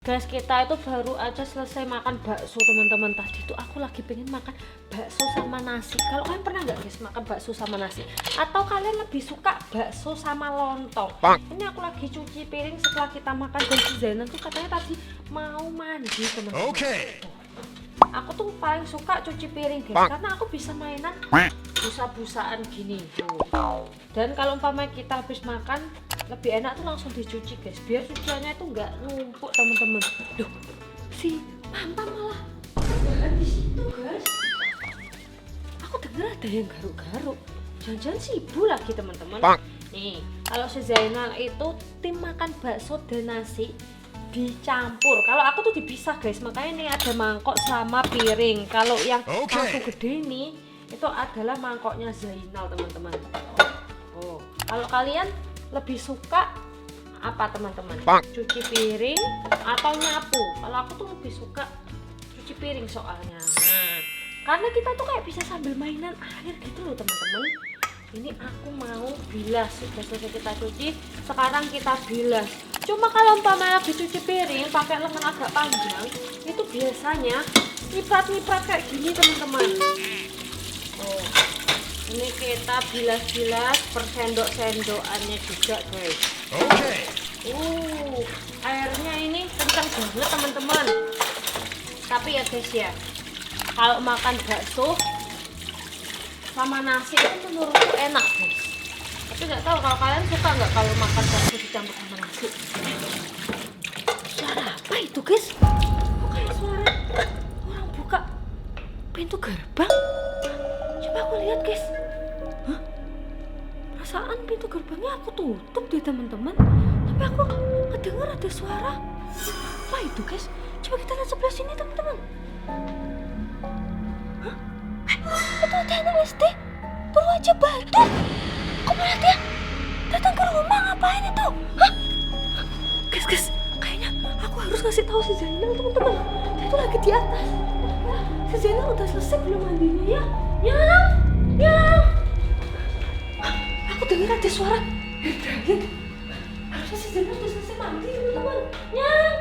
Guys, kita itu baru aja selesai makan bakso teman-teman. Tadi tuh aku lagi pengen makan bakso sama nasi. Kalau kalian pernah nggak guys makan bakso sama nasi? Atau kalian lebih suka bakso sama lontong? Ini aku lagi cuci piring setelah kita makan, dan si Zainal tuh katanya tadi mau mandi teman-teman. Aku tuh paling suka cuci piring guys, karena aku bisa mainan busa-busaan gini tuh. Dan kalau umpamanya kita habis makan, lebih enak tuh langsung dicuci guys, biar cuciannya itu nggak numpuk teman-teman. Duh, si Pampa malah di situ guys. Aku dengar ada yang garuk-garuk. Jangan-jangan si ibu lagi teman-teman. Nih, kalau si Zainal itu tim makan bakso dan nasi dicampur. Kalau aku tuh dipisah guys, makanya nih ada mangkok sama piring. Kalau yang langsung gede ini itu adalah mangkoknya Zainal teman-teman. Oh, kalau kalian lebih suka apa teman-teman? Cuci piring atau nyapu? Kalau aku tuh lebih suka cuci piring soalnya. Nah, karena kita tuh kayak bisa sambil mainan air gitu loh teman-teman. Ini aku mau bilas, sudah selesai kita cuci, sekarang kita bilas. Cuma kalau umpamanya lagi cuci piring pakai lengan agak panjang, itu biasanya niprat-niprat kayak gini teman-teman. Oh, ini kita bilas-bilas per sendok-sendokannya juga guys. Airnya ini kencang banget teman-teman. Tapi ya guys ya, kalau makan bakso sama nasi itu menurutku enak guys. Tapi nggak tahu kalau kalian suka nggak kalau makan bakso dicampur sama nasi. Suara apa itu guys? Kok kayak suara orang buka pintu gerbang? Coba aku lihat guys. Hah? Perasaan pintu gerbangnya aku tutup deh teman-teman. Tapi aku ngedengar ada suara. Apa itu guys? Coba kita lihat sebelah sini teman-teman. Itu ada anak SD berwajah batu. Kok malah dia datang ke rumah, ngapain itu? Hah? Guys, kayaknya aku harus ngasih tahu si Zainal teman-teman. Dia tuh lagi di atas. Si Zainal udah selesai belum mandinya ya? Yang. Aku dengar ada suara dragon. Harusnya si Zainal udah selesai mandi teman-teman. Yang.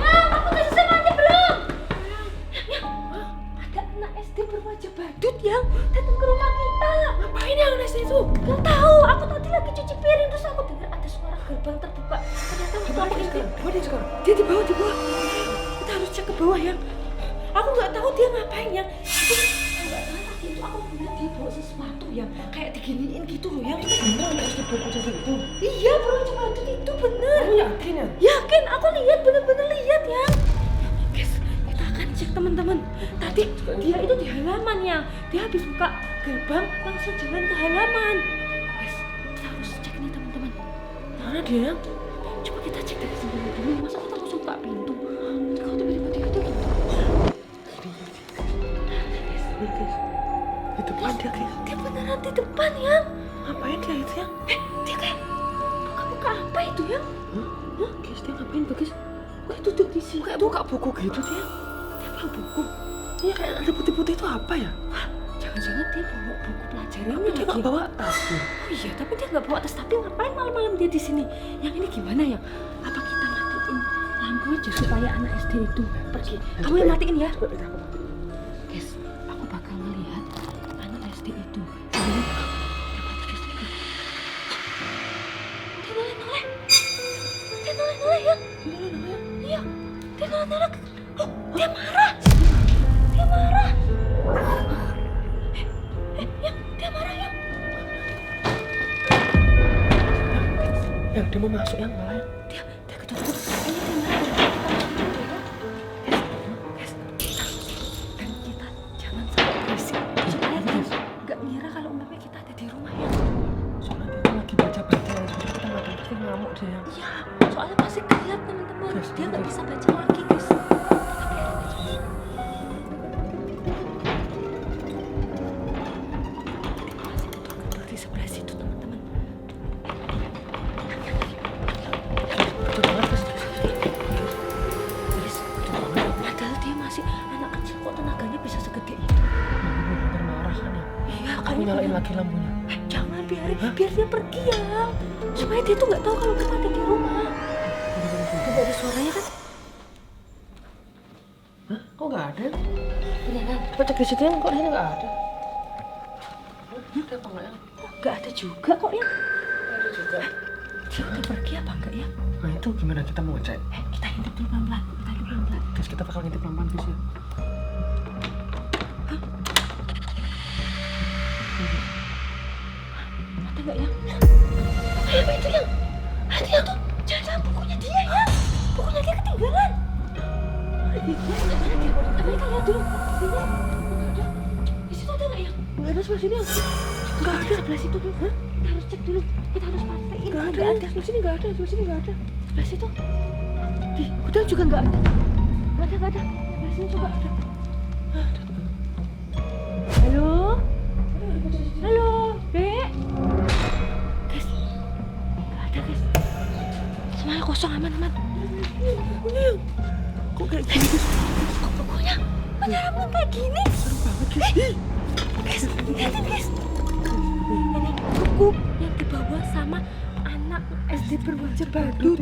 Aku udah selesai mandi belum? Ada anak SD berwajah badut yang datang ke rumah kita. Ngapain yang anak SD itu? Gak tahu. Aku tadi lagi cuci piring terus aku dengar ada suara gerbang terbuka. Ternyata waktu aku intip. Dia sekarang? Dia di bawah. Kita harus cek ke bawah yang. Aku nggak tahu dia ngapain yang. Tapi nggak tahu tadi itu aku melihat dia bawa sesuatu yang kayak diginiin gitu loh yang. Bener anak SD berwajah itu? Iya, berwajah badut itu bener. Kamu yakin ya? Yakin. Aku lihat, bener-bener lihat ya. Guys, kita akan cek teman-teman. Tadi dia itu di halaman ya. Dia habis buka gerbang langsung jalan ke halaman. Guys, kita harus cek nih teman-teman. Mana dia? Coba kita cek dari sini dulu. Masa kita langsung buka pintu? Kalau tiba-tiba dia itu gitu. Di depan dia guys. Dia beneran di depan ya. Ngapain dia itu ya? Dia kayak buka apa itu ya? Hah? Guys, dia ngapain tuh guys? Kok duduk di sini? Kayak buka buku gitu dia. Dia bawa buku. Iya, kayak ada putih-putih itu apa ya? Hah? Jangan-jangan dia bawa buku pelajaran. Tapi dia nggak bawa tas. Oh iya, tapi dia nggak bawa tas. Tapi ngapain malam-malam dia di sini? Yang ini gimana ya? Apa kita matiin lampu aja supaya anak SD itu pergi? Kamu yang matiin ya? Guys, aku bakal melihat anak SD itu. Dia noleh ya? Iya, dia noleh. Oh, dia marah. Dia marah ya. Yang dia mau masuk yang malah ya? Dia ketutup. Ini dia marah. Guys, dan kita jangan sampai berisik supaya dia nggak ngira kalau umpamanya kita ada di rumah ya. Soalnya dia lagi baca-baca yang sudah kita makan pasti ngamuk dia. Iya, soalnya pasti gelap teman-teman. Dia nggak bisa baca lagi guys. Di sebelah situ teman-teman. Padahal dia masih anak kecil kok tenaganya bisa segede itu. Marah kan ya? Iya, kamu nyalain lagi lampunya. Jangan biar dia pergi ya. Supaya dia tuh nggak tahu kalau kita ada di rumah. Coba cek di situ yang kok di sini nggak ada. Ada apa nggak ya? Nggak ada juga kok ya. Ada juga. Dia udah pergi apa enggak ya? Nah itu gimana kita mau cek? Kita intip dulu pelan-pelan. Kita intip pelan-pelan. Guys, kita bakal ngintip pelan-pelan guys ya. Ada nggak ya? Apa itu yang? Ada yang tuh. Jangan bukunya dia ya. Bukunya dia ketinggalan. Tapi kita lihat dulu. Di situ ada nggak ya? Nggak ada sebelah sini. Nggak ada. Sebelah situ dulu. Kita harus cek dulu. Kita harus pastiin. Nggak ada. Sebelah sini nggak ada. Sebelah sini nggak ada. Sebelah situ. Di gudang juga nggak ada. Nggak ada. Sebelah sini coba ada. Halo? Halo, Dek? Guys, nggak ada guys. Semuanya kosong, aman. Bukunya kok kayak gini guys? Kok bukunya menyeramkan kayak gini? Serem banget guys. Guys, lihatin guys. Ini buku yang dibawa sama anak SD berwajah badut.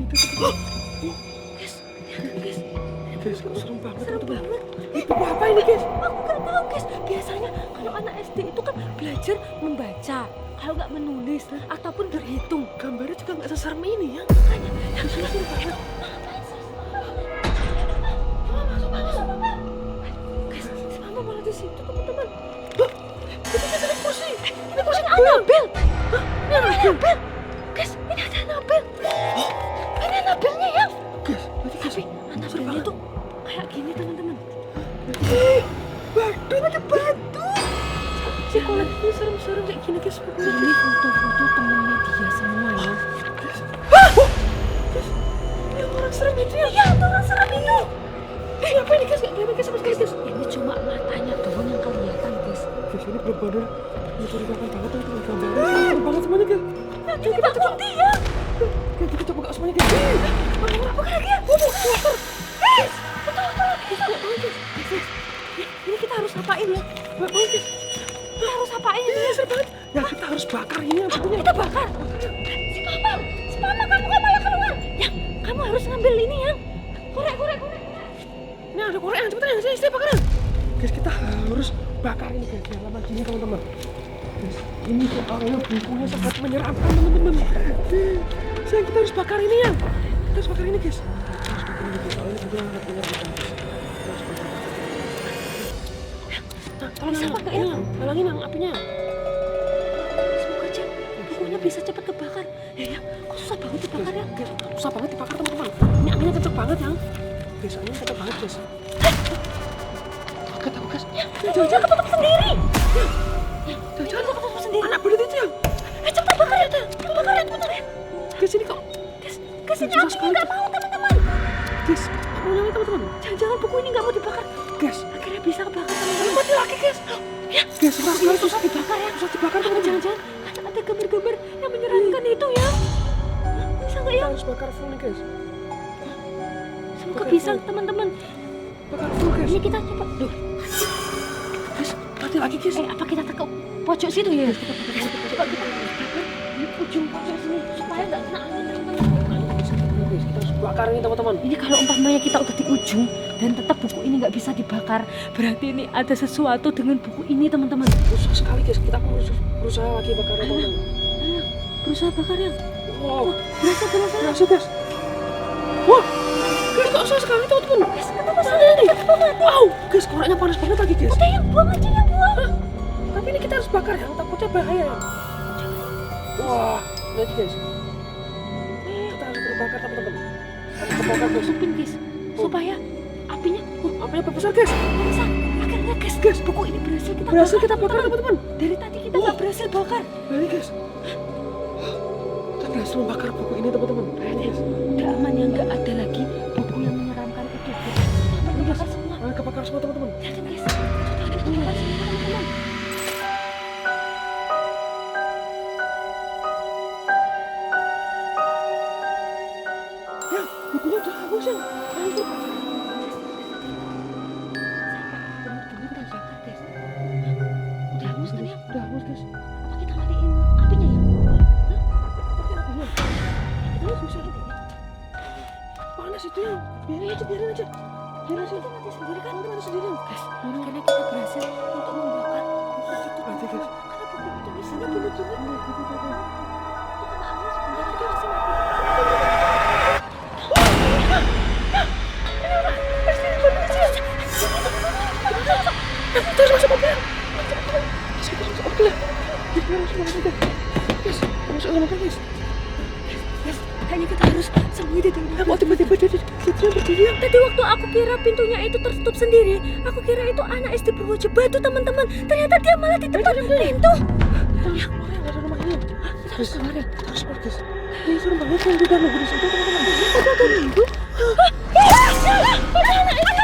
Guys, lihatin guys. Guys, kok serem banget. Serem banget. Buku apa ini guys? Aku nggak tahu guys. Biasanya kalau anak SD itu kan belajar membaca, kalau nggak menulis ataupun berhitung. Gambarnya juga nggak seserem ini ya. Makanya yang serem banget. Guys, si Mama malah di situ teman-teman. Itu guys ada kursi. Ini kursi Anabel. Ini Anabel. Guys, ini ada Anabel. Ini Anabelnya ya. Guys, berarti guys. Tapi Anabelnya tuh kayak gini teman-teman. Badut. Ada badut. Si kolek ini serem-serem kayak gini guys. Ini foto-foto temennya dia semua ya. Yang orang serem itu ya? Iya, itu orang serem itu. Apa ini guys? Gak kelihatan guys sama sekali guys. Ini cuma matanya doang yang kelihatan guys. Guys, ini bener-bener mencurigakan banget teman-teman. Gambarnya serem banget semuanya guys. Kita takut dia. Guys, kita coba gak semuanya guys. Apa kayak dia? Motor. Guys, betul. Ini kita harus apain ya? Guys. Kita harus apain ya? Serem banget. Ya kita harus bakar ini ya bukunya. Kita bakar. Si Papa kamu kok malah keluar? Ya, kamu harus ngambil ini ya. Korek. Ini ada korean, cepetan ya, saya bakaran. Guys, kita harus bakar ini guys, yang lama gini teman-teman. Guys, ini soalnya bukunya sangat menyeramkan teman-teman. Sayang, kita harus bakar ini ya. Kita harus bakar ini guys. Kita harus bakar ini guys, soalnya bukunya sangat menyeramkan guys. Kita harus bakar. Nah, tolong Bisa yang pakai ya? halangin yang apinya. Semoga aja bukunya bisa cepat kebakar. Ya, kok susah banget dibakar ya? Guys, susah banget dibakar teman-teman. Ini anginnya kenceng banget ya. Guys, anginnya kenceng banget guys. Kaget aku guys. Jangan ketutup sendiri. Jangan ketutup sendiri. anak badut itu ya. Cepat bakar ya, bakar ya, teman-teman. Guys, ini kok Guys, ini susah apinya sekali. nggak mau teman-teman. guys, mau nyala teman-teman. Jangan buku ini nggak mau dibakar. Guys, Akhirnya bisa kebakar teman-teman. mati lagi guys. Ya, Guys, susah dibakar ya. Susah dibakar Tapi teman-teman. jangan-jangan ada gambar-gambar yang menyeramkan itu ya. Bisa nggak ya? Kita harus bakar full nih guys. Semoga Bakar bisa full. teman-teman. Bakar full guys. Ini kita coba. Duh, Guys, mati lagi guys. apa kita ke pojok situ ya? Coba kita di ujung pojok sini supaya nggak kena angin teman-teman. Guys, kita harus bakar ini teman-teman. Ini kalau umpamanya kita udah di ujung dan tetap buku ini nggak bisa dibakar, berarti ini ada sesuatu dengan buku ini teman-teman. Susah sekali guys. Kita berusaha lagi bakarnya teman-teman. Ayo, berusaha bakar ya. Wow, Berasa. berhasil guys. Wah, guys, kok susah sekali teman-teman. Guys, kenapa sih? Wow, guys, koreknya panas banget lagi guys. Udah yang buang aja yang buang. Tapi ini kita harus bakar ya, takutnya bahaya ya. Wah, lihat guys. Kita harus berbakar teman-teman. Harus terbakar guys. Tutupin guys, supaya apinya Apinya besar guys. bisa. Akhirnya guys, buku ini Berhasil kita bakar teman-teman. Dari tadi kita nggak berhasil bakar. Berani guys. Kita berhasil membakar buku ini teman-teman. Berani guys. Udah aman ya, nggak ada lagi buku yang menyeramkan itu. Sampai dibakar semua. Kebakar semua teman-teman. Lihatin guys, sudah dibakar semua teman-teman. Ya, bukunya udah habis ya. Langsung. Bener-bener nggak bakar guys. Udah hangus kan ya? Udah habis guys. Apa kita matiin apinya ya? Pakai apinya. Kita harus bisa gitu. Panas itu ya. Biarin aja. Gila sih. Kita mati sendiri kan? Nanti mati sendirian. Guys, karena kita berhasil untuk membakar buku itu. Mati, guys. Karena buku itu isinya gini-gini. Itu kena angin sebentar lagi pasti mati. Terus masuk mobil. Masuk mobil. Masuk mobil. Guys, masuk mobil guys. Guys, kayaknya kita harus sembunyi di dalam. Kok tiba-tiba dia berdiri? Tadi waktu aku kira pintunya itu tertutup sendiri, aku kira itu anak SD berwajah batu teman-teman. Ternyata dia malah di depan pintu. Ya, orang nggak ada rumah ini. Kita harus kemarin. Harus guys. Ini serem banget yang kita nunggu di situ teman-teman. Ada pintu. Anak itu.